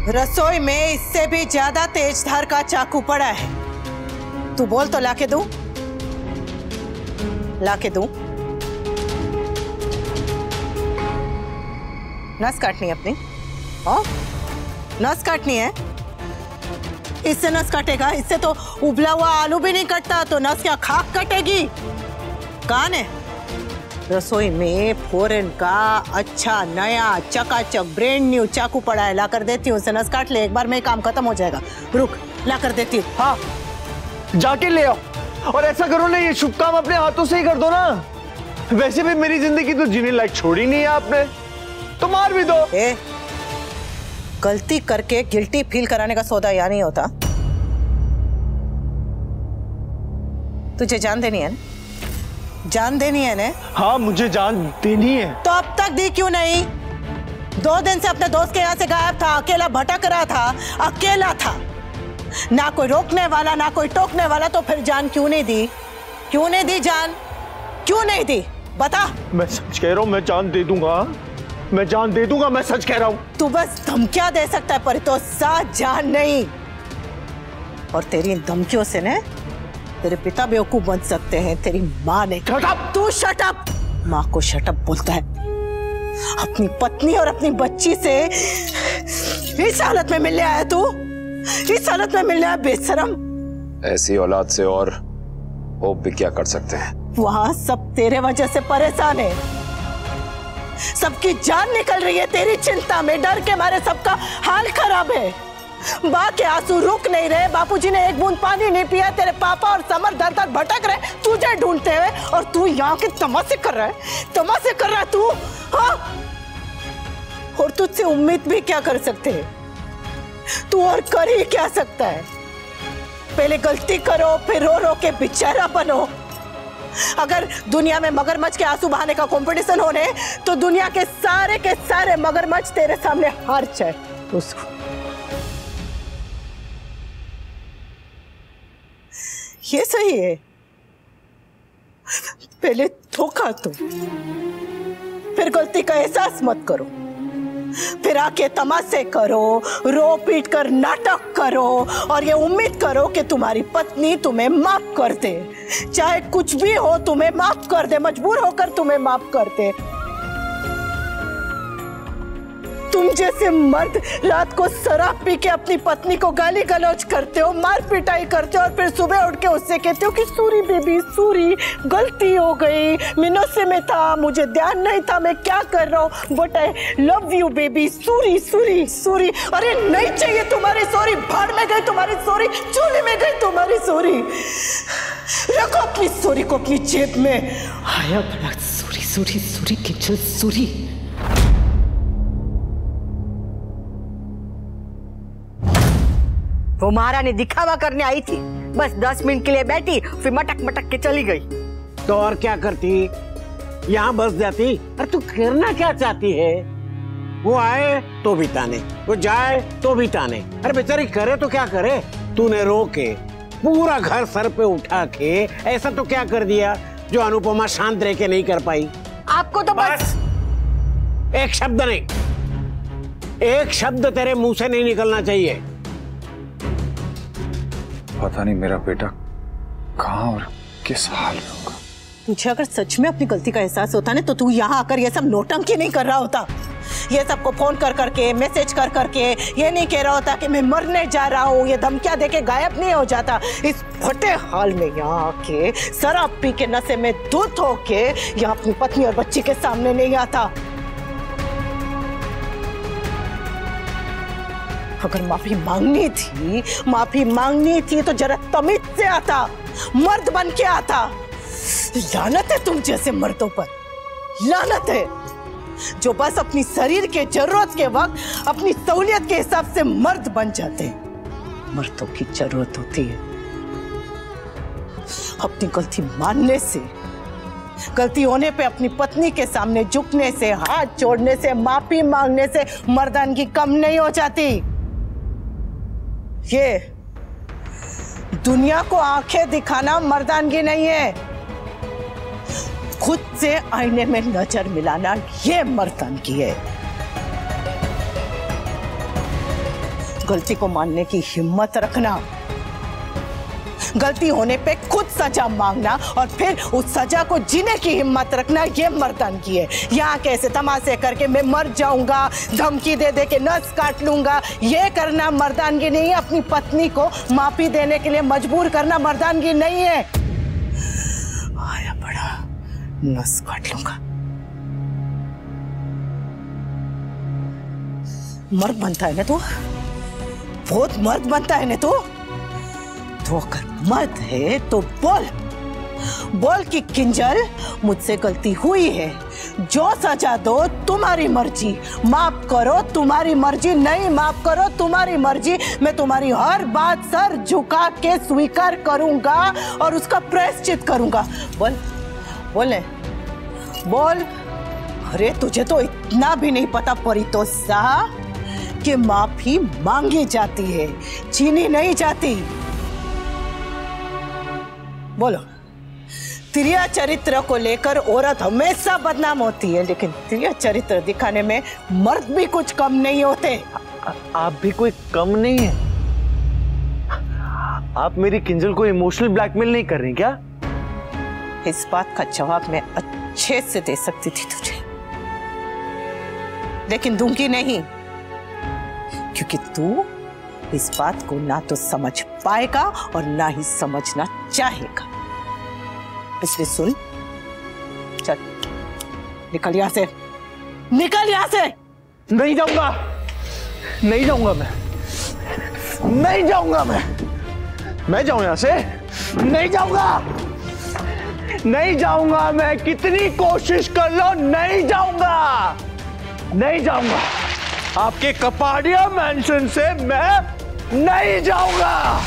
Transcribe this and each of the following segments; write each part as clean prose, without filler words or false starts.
रसोई में इससे भी ज्यादा तेज धार का चाकू पड़ा है। तू बोल तो लाके दूं? लाके दूं? नस काटनी है अपनी? हाँ, नस काटनी है। इससे नस कटेगा? इससे तो उबला हुआ आलू भी नहीं कटता, तो नस क्या खाक कटेगी? कौन है? रसोई में फॉरेन का अच्छा नया चकाचक ब्रांड न्यू चाकू पड़ा है, ला कर देती हूँ। उसे नस काट ले, एक बार में काम खत्म हो जाएगा। रुक, ला कर देती हूँ। हाँ, जाके ले आओ। और ऐसा करो ना, ये शुभ काम अपने हाथों से ही कर दो ना। वैसे भी मेरी जिंदगी तो जीने लायक छोड़ी नहीं है आपने, तो मार भी दो। गलती करके गिल्टी फील कराने का सौदा यहाँ नहीं होता। तुझे जान देनी है ना? जान देनी है ना? हाँ, मुझे जान देनी है। तो अब तक दी क्यों नहीं? 2 दिन से अपने दोस्त के यहाँ से गायब था, अकेला भटक रहा था, अकेला था, ना कोई रोकने वाला ना कोई टोकने वाला। तो फिर जान क्यों नहीं दी? क्यों नहीं दी जान? क्यों नहीं दी? बता। मैं सच कह रहा हूँ, मैं जान दे दूंगा, मैं जान दे दूंगा, मैं सच कह रहा हूँ। तू बस धमकियां दे सकता है, पर तो साथ जान नहीं। और तेरी धमकियों से ना तेरे पिता बेवकूफ बन सकते हैं। तेरी माँ ने। Shut up! तू शट अप! माँ को शट अप बोलता है? अपनी पत्नी और अपनी बच्ची से इस हालत में मिलने आया तू? इस हालत में मिलने आया बेशरम? ऐसी औलाद से और होप भी क्या कर सकते हैं। वहां सब तेरे वजह से परेशान है, सबकी जान निकल रही है तेरी चिंता में। डर के मारे सबका हाल खराब है। माँ के आंसू रुक नहीं रहे, बापूजी ने एक बूंद पानी नहीं पिया, तेरे पापा और समर दर दर भटक रहे तुझे ढूंढते हुए, और तू यहाँ के तमाशे कर रहा है, तमाशे कर रहा है तू। हाँ, और तुझसे उम्मीद भी क्या कर सकते हैं? तू और कर ही क्या सकता है? पहले गलती करो, फिर रो रो के बेचारा बनो। अगर दुनिया में मगरमच्छ के आंसू बहाने का कंपटीशन होने, तो दुनिया के सारे मगरमच्छ तेरे सामने हार जाए। उसको ये सही है। पहले धोखा दो, फिर गलती का एहसास मत करो, फिर आके तमाशे करो, रो पीट कर नाटक करो, और ये उम्मीद करो कि तुम्हारी पत्नी तुम्हें माफ कर दे। चाहे कुछ भी हो, तुम्हें माफ कर दे, मजबूर होकर तुम्हें माफ कर दे। तुम जैसे मर्द रात को शराब पी के अपनी पत्नी को गाली गलौज करते हो, मार पिटाई करते हो, और फिर सुबह उठ के उससे कहते हो कि सॉरी बेबी, सॉरी, गलती हो गई, मिनोसे में था, मुझे ध्यान नहीं था, मैं क्या कर रहा हूँ, but I love you baby, sorry sorry sorry. अरे नहीं चाहिए तुम्हारी सॉरी, भाड़ में गई तुम्हारी सॉरी, चूल्हे में गई तुम्हारी सॉरी। रखो अपनी सॉरी को अपनी जेब में। आया भला sorry sorry sorry kitchen sorry. वो महारानी दिखावा करने आई थी, बस 10 मिनट के लिए बैठी, फिर मटक मटक के चली गई। तो और क्या करती? यहाँ बस जाती। अरे तू करना क्या चाहती है? वो आए तो भी ताने, वो जाए तो भी ताने। अरे बेचारी करे तो क्या करे? तूने रो के पूरा घर सर पे उठा के ऐसा तो क्या कर दिया जो अनुपमा शांत रह के नहीं कर पाई? आपको तो बस एक शब्द नहीं, एक शब्द तेरे मुंह से नहीं निकलना चाहिए। पता नहीं मेरा बेटा कहाँ और किस हाल में होगा। तुझे अगर सच में अपनी गलती का एहसास होता ना, तो तू यहाँ आकर ये सब नौटंकी नहीं कर रहा होता। ये सबको फोन कर करके, मैसेज कर करके ये नहीं कह रहा होता कि मैं मरने जा रहा हूँ, ये धमकियां देके गायब नहीं हो जाता। इस फटे हाल में यहाँ आके शराब पी के नशे में धुत होके यहाँ अपनी पत्नी और बच्ची के सामने नहीं आता। अगर माफी मांगनी थी तो जरा तमीज से आता, मर्द बन के आता। लानत है तुम जैसे मर्दों पर, लानत है, जो बस अपनी शरीर के जरूरत के वक्त अपनी सहूलियत के हिसाब से मर्द बन जाते हैं। मर्दों की जरूरत होती है अपनी गलती मानने से, गलती होने पे अपनी पत्नी के सामने झुकने से, हाथ जोड़ने से, माफी मांगने से मर्दानगी कम नहीं हो जाती। ये दुनिया को आंखें दिखाना मर्दानगी नहीं है, खुद से आईने में नजर मिलाना ये मर्दानगी है। गलती को मानने की हिम्मत रखना, गलती होने पे खुद सजा मांगना और फिर उस सजा को जीने की हिम्मत रखना, ये मर्दानगी है। यहाँ कैसे तमाशे करके मैं मर जाऊंगा, धमकी दे दे के नस काट लूंगा, ये करना मर्दानगी नहीं है। अपनी पत्नी को माफी देने के लिए मजबूर करना मर्दानगी नहीं है। आया बड़ा नस काट लूंगा। मर्द बनता है ना तू, बहुत मर्द बनता है ना तू। तो अगर मर्द है तो बोल कि किंजल मुझसे गलती हुई है, जो सजा दो तुम्हारी मर्जी, माफ करो तुम्हारी मर्जी, नहीं माफ करो तुम्हारी मर्जी। मैं तुम्हारी हर बात सर झुका के स्वीकार करूंगा और उसका प्रायश्चित करूंगा। बोल। अरे तुझे तो इतना भी नहीं पता परितोषा कि माफी मांगी जाती है, छीनी नहीं जाती। बोलो। तिरिया चरित्र को लेकर औरत हमेशा बदनाम होती है, लेकिन तिरिया चरित्र दिखाने में मर्द भी कुछ कम नहीं होते। आप भी कोई कम नहीं है। आप मेरी किंजल को इमोशनल ब्लैकमेल नहीं कर रही क्या? इस बात का जवाब मैं अच्छे से दे सकती थी तुझे, लेकिन दूंगी नहीं, क्योंकि तू इस बात को ना तो समझ पाएगा और ना ही समझना चाहेगा। इसलिए सुन, चल निकल यहां से, निकल यहां से। नहीं जाऊंगा, नहीं जाऊंगा मैं, नहीं जाऊंगा मैं जाऊं यहां से? नहीं जाऊंगा, नहीं जाऊंगा मैं, कितनी कोशिश कर लो नहीं जाऊंगा, नहीं जाऊंगा। आपके कपाड़िया मैंशन से मैं नहीं जाऊंगा।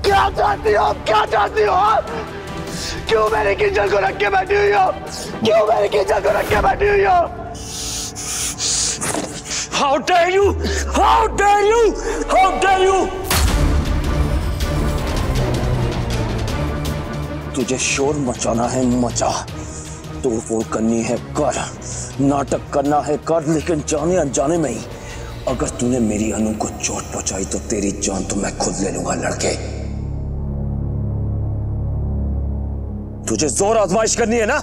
क्या चाहती हो? क्या चाहती हो? क्यों मेरी किंजल को रख के बैठी हुई हो? क्यों मेरी किंजल को रख के बैठी हुई हो? How dare you? How dare you? How dare you? तुझे शोर मचाना है मचा, तोड़फोड़ करनी है कर, नाटक करना है कर, लेकिन जाने अनजाने में ही अगर तूने मेरी अनु को चोट पहुंचाई तो तेरी जान तो मैं खुद ले लूंगा लड़के। तुझे जोर आजमाइश करनी है ना,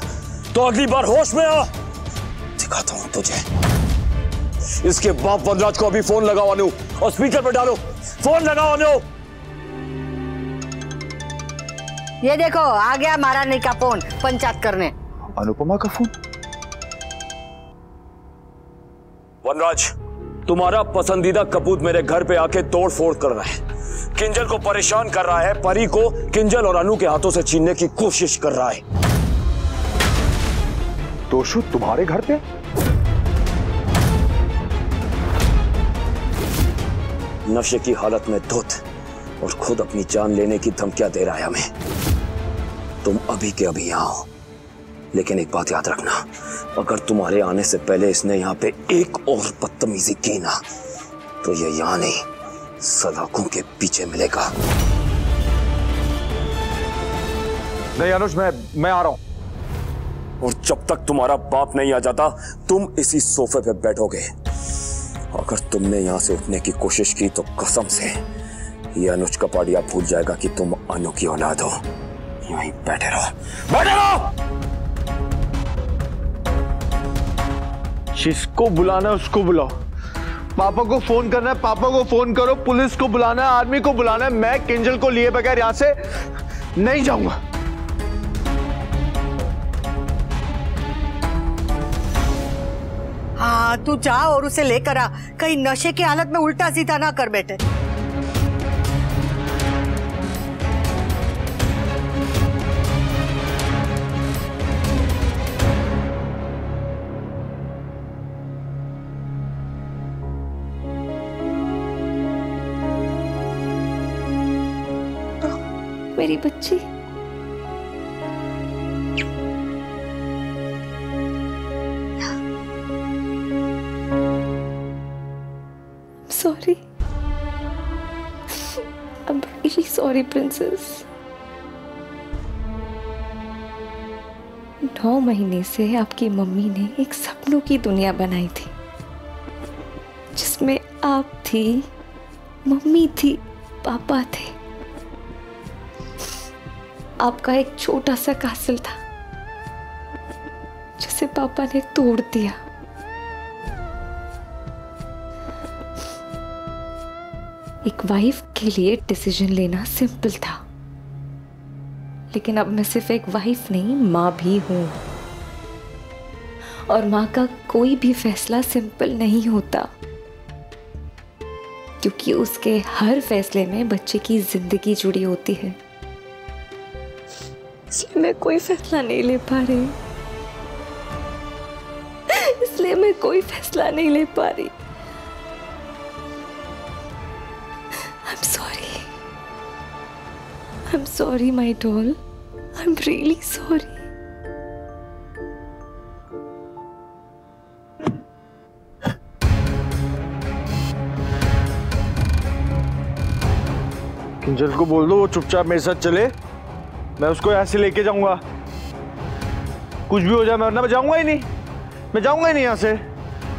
तो अगली बार होश में आ, दिखाता हूं तुझे। इसके बाप वनराज को अभी फोन लगाओ अनु, और स्पीकर पे डालो, फोन लगाओ अनु। ये देखो आ गया महारानी का फोन पंचायत करने। अनुपमा का फोन? वनराज, तुम्हारा पसंदीदा कपूत मेरे घर पे आके तोड़ फोड़ कर रहा है, किंजल को परेशान कर रहा है, परी को किंजल और अनु के हाथों से छीनने की कोशिश कर रहा है। तोशु तुम्हारे घर पे? नशे की हालत में धुत और खुद अपनी जान लेने की धमकियां दे रहा है हमें। तुम अभी के अभी यहां हो, लेकिन एक बात याद रखना, अगर तुम्हारे आने से पहले इसने यहाँ पे एक और बदतमीजी की ना, तो ये यहाँ नहीं सलाखों के पीछे मिलेगा। नहीं अनुज, मैं आ रहा हूं। और जब तक तुम्हारा बाप नहीं आ जाता तुम इसी सोफे पे बैठोगे। अगर तुमने यहाँ से उठने की कोशिश की तो कसम से ये अनुज कपाड़िया भूल जाएगा कि तुम अनु की औलाद हो। यहीं बैठे रहो, बैठे रहो। जिसको बुलाना है उसको बुलाओ, पापा को फोन करना है पापा को फोन करो, पुलिस को बुलाना है, आर्मी को बुलाना है। मैं किंजल को लिए बगैर यहां से नहीं जाऊंगा। हाँ तू जा और उसे लेकर आ, कहीं नशे की हालत में उल्टा सीधा ना कर बैठे। मेरी बच्ची, sorry, I'm really sorry princess। 9 महीने से आपकी मम्मी ने एक सपनों की दुनिया बनाई थी, जिसमें आप थी, मम्मी थी, पापा थे। आपका एक छोटा सा कासल था जिसे पापा ने तोड़ दिया। एक वाइफ के लिए डिसीजन लेना सिंपल था, लेकिन अब मैं सिर्फ एक वाइफ नहीं, माँ भी हूं। और माँ का कोई भी फैसला सिंपल नहीं होता, क्योंकि उसके हर फैसले में बच्चे की जिंदगी जुड़ी होती है। इसलिए मैं कोई फैसला नहीं ले पा रही, इसलिए मैं कोई फैसला नहीं ले पा रही। I'm sorry, my doll. I'm really sorry. Kinjal को बोल दो वो चुपचाप मेरे साथ चले, मैं उसको यहाँ से लेके जाऊंगा। कुछ भी हो जाए मैं, वरना मैं जाऊंगा ही नहीं, मैं जाऊंगा ही नहीं यहाँ से,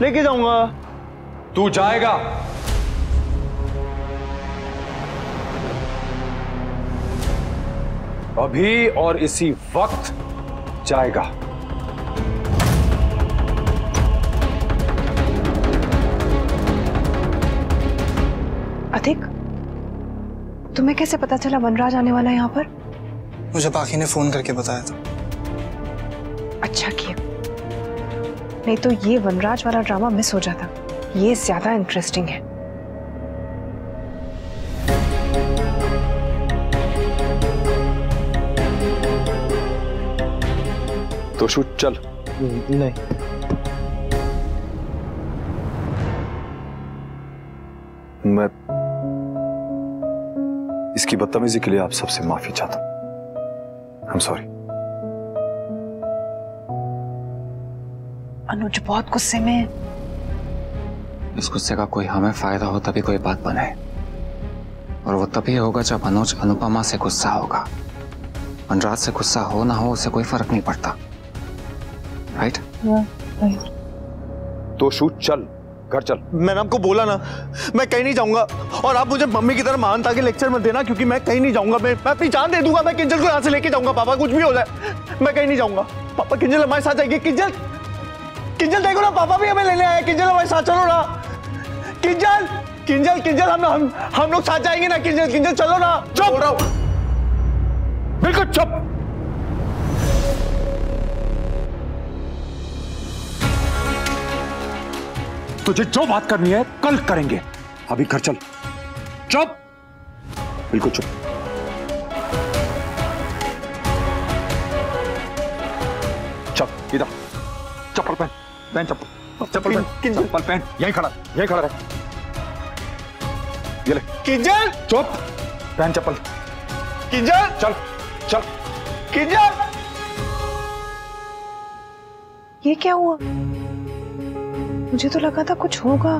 लेके जाऊंगा। तू जाएगा। अभी और इसी वक्त जाएगा। अधिक, तुम्हें कैसे पता चला वनराज आने वाला है यहाँ पर? मुझे पाखी ने फोन करके बताया था। अच्छा किया, नहीं तो ये वनराज वाला ड्रामा मिस हो जाता। ये ज्यादा इंटरेस्टिंग है। तो शूट चल। नहीं, मैं इसकी बदतमीजी के लिए आप सबसे माफी चाहता हूं। I'm sorry। अनुज बहुत गुस्से में है। इस गुस्से का कोई हमें फायदा हो तभी कोई बात बने, और वो तभी होगा जब अनुज अनुपमा से गुस्सा होगा। वनराज से गुस्सा हो ना हो उससे कोई फर्क नहीं पड़ता, राइट? तो शूट चल, घर चल। मैंने आपको बोला ना मैं कहीं नहीं जाऊंगा, और आप मुझे मम्मी की तरह महानता के लेक्चर मत देना, क्योंकि मैं कहीं नहीं जाऊंगा। मैं अपनी जान दे दूंगा, मैं किंजल को यहाँ से लेके जाऊंगा। पापा कुछ भी हो जाए मैं कहीं नहीं जाऊंगा। पापा किंजल हमारे साथ जाएगी। किंजल, किंजल देखो ना, पापा भी हमें लेने आए। किंजल हमारे साथ चलो ना। किंजल, किंजल, किंजल हम लोग साथ जाएंगे ना। किंजल, किंजल चलो ना। चुप, बिल्कुल चुप। तुझे जो बात करनी है कल करेंगे, अभी घर चल। चुप, बिल्कुल चुप। चल इधर, चप्पल पहन, पहन चप्पल, चप्पल पहन, चप्पल पहन। यहीं खड़ा रह। ये ले। किंजल चुप, पहन चप्पल। किंजल चल चल। किंजल, ये क्या हुआ? मुझे तो लगा था कुछ होगा।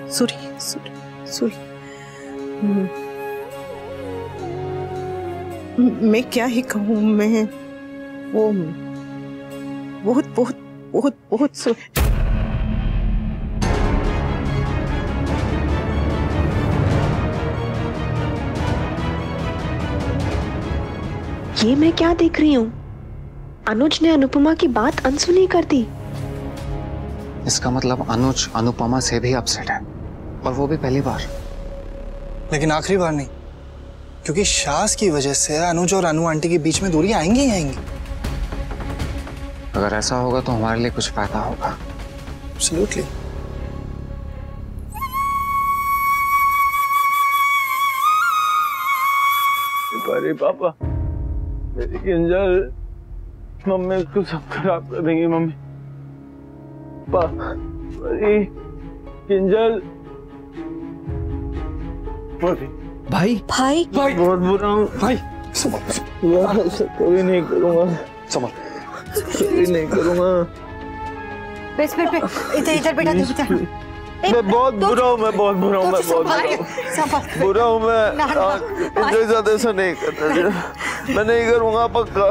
सूरी, मैं क्या ही कहूँ। मैं वो बहुत बहुत बहुत बहुत सूरी। ये मैं क्या देख रही हूँ? अनुज ने अनुपमा की बात अनसुनी कर दी। इसका मतलब अनुज अनुपमा से भी अपसेट है, और वो भी पहली बार। लेकिन आखिरी बार नहीं, क्योंकि शास की वजह से अनुज और अनु आंटी के बीच में दूरी आएंगी ही आएंगी। अगर ऐसा होगा तो हमारे लिए कुछ फायदा होगा। एब्सोल्युटली। अरे पापा, मेरी किंजल, मम्मी उसको सब खराब कर देंगी। मम्मी, मेरी किंजल, भाई भाई भाई बहुत बुरा हूँ भाई। यार ऐसा कभी नहीं करूँगा, संभल, कभी नहीं करूँगा। बस इधर बैठा दो। मैं बहुत बुरा हूँ, मैं बहुत बुरा हूँ, मैं बहुत बुरा हूँ। मैं इनके साथ ऐसा नहीं करता, मैं नहीं करूँगा पक्का।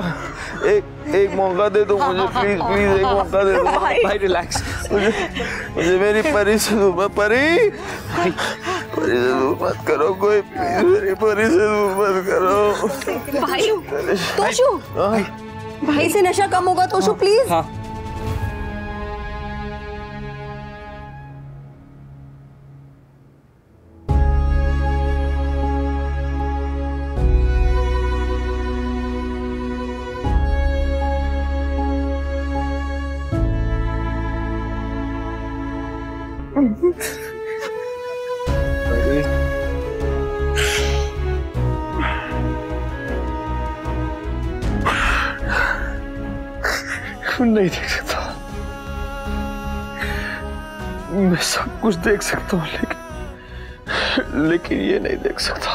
एक मौका दे दो मुझे, प्लीज प्लीज एक मौका दे दो। भाई रिलैक्स, मुझे मेरी परी से दूर मत, परी से दूर मत करो कोई, प्लीज मेरी परी से दूर मत करो। भाई तोशु, भाई से नशा कम होगा तोशु, प्लीज। हाँ। नहीं देख सकता, मैं सब कुछ देख सकता हूँ लेकिन ये नहीं देख सकता।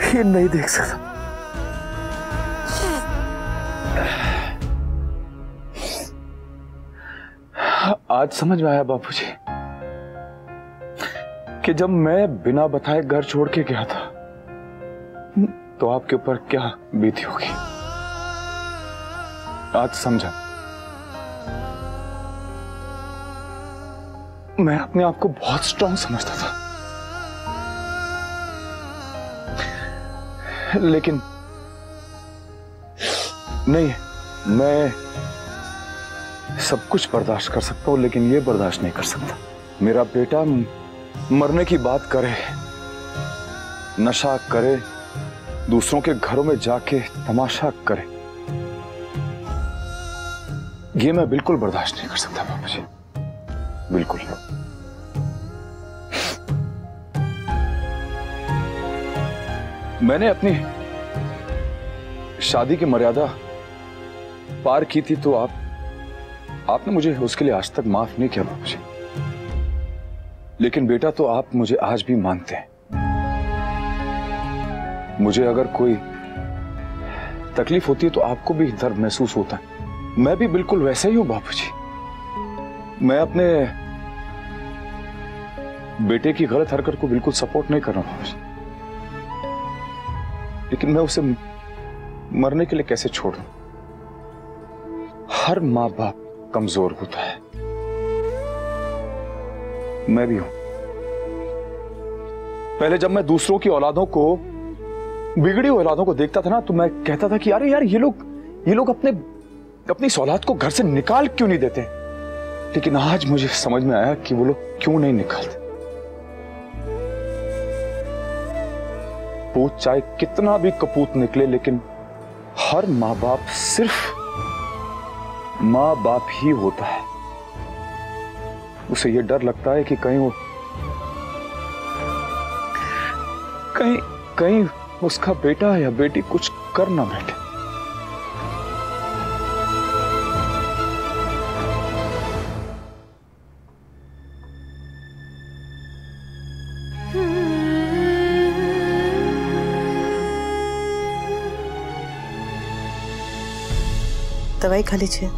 ये नहीं देख सकता। आज समझ में आया बापूजी कि जब मैं बिना बताए घर छोड़ के गया था तो आपके ऊपर क्या बीती होगी। आज समझा। मैं अपने आप को बहुत स्ट्रांग समझता था, लेकिन नहीं, मैं सब कुछ बर्दाश्त कर सकता हूं लेकिन ये बर्दाश्त नहीं कर सकता मेरा बेटा मरने की बात करे, नशा करे, दूसरों के घरों में जाके तमाशा करे। ये मैं बिल्कुल बर्दाश्त नहीं कर सकता बाबूजी, बिल्कुल। मैंने अपनी शादी की मर्यादा पार की थी तो आपने मुझे उसके लिए आज तक माफ नहीं किया बाबूजी, लेकिन बेटा तो आप मुझे आज भी मानते हैं। मुझे अगर कोई तकलीफ होती है तो आपको भी दर्द महसूस होता है। मैं भी बिल्कुल वैसे ही हूं बापूजी। मैं अपने बेटे की गलत हरकत को बिल्कुल सपोर्ट नहीं कर रहा हूं बापूजी, लेकिन मैं उसे मरने के लिए कैसे छोड़ूं? हर मां बाप कमजोर होता है, मैं भी हूं। पहले जब मैं दूसरों की औलादों को, बिगड़ी हुई औलादों को देखता था ना तो मैं कहता था कि अरे यार ये लोग अपनी औलाद को घर से निकाल क्यों नहीं देते। लेकिन आज मुझे समझ में आया कि वो लोग क्यों नहीं निकालते। पूत चाहे कितना भी कपूत निकले, लेकिन हर मां बाप सिर्फ मां बाप ही होता है। उसे यह डर लगता है कि कहीं उसका बेटा या बेटी कुछ कर ना बैठे। दवाई खा लीजिए।